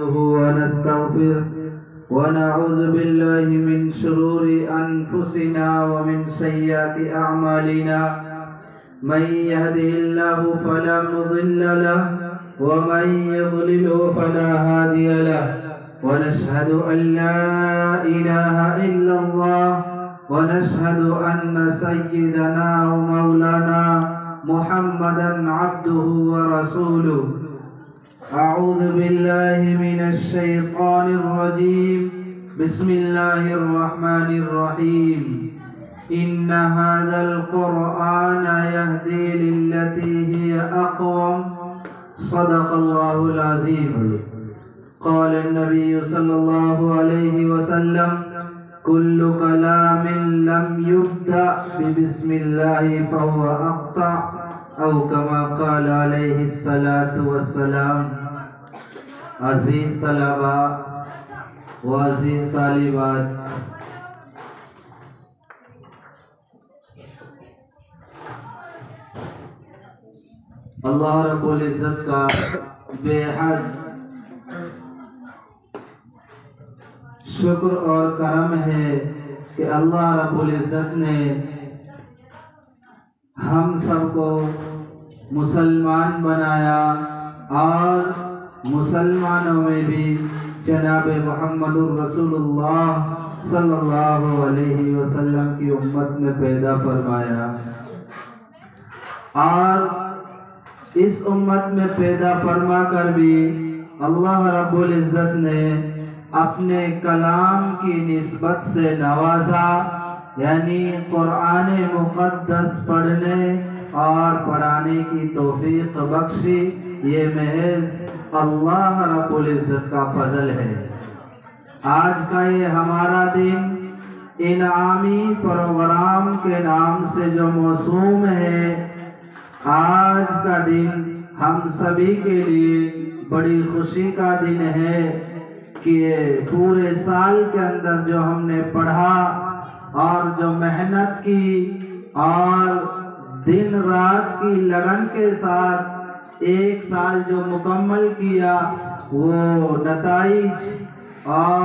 ونستغفر ونعوذ بالله من شرور أنفسنا ومن سيئات أعمالنا من يهده الله فلا مضل له ومن يضلله فلا هادي له ونشهد أن لا إله إلا الله ونشهد أن سيدنا ومولانا محمدا عبده ورسوله أعوذ بالله من الشيطان الرجيم بسم الله الرحمن الرحيم إن هذا القرآن يهدي للتي هي أقوم صدق الله العظيم قال النبي صلى الله عليه وسلم كل كلام لم يبدأ ببسم الله فهو أقطع او کما قال علیہ الصلاة والسلام۔ عزیز طلباء و عزیز طالبات، اللہ رب العزت کا بے حد شکر اور کرم ہے کہ اللہ رب العزت نے ہم سب کو مسلمان بنایا اور مسلمانوں میں بھی جناب محمد الرسول اللہ صلی اللہ علیہ وسلم کی امت میں پیدا فرمایا، اور اس امت میں پیدا فرما کر بھی اللہ رب العزت نے اپنے کلام کی نسبت سے نوازا، یعنی قرآن مقدس پڑھنے اور پڑھانے کی توفیق بخشی۔ یہ محض اللہ رب العزت کا فضل ہے۔ آج کا یہ ہمارا دن انعامی پروگرام کے نام سے جو موسوم ہے، آج کا دن ہم سبھی کے لیے بڑی خوشی کا دن ہے کہ پورے سال کے اندر جو ہم نے پڑھا اور جو محنت کی اور دن رات کی لگن کے ساتھ ایک سال جو مکمل کیا، وہ نتائج اور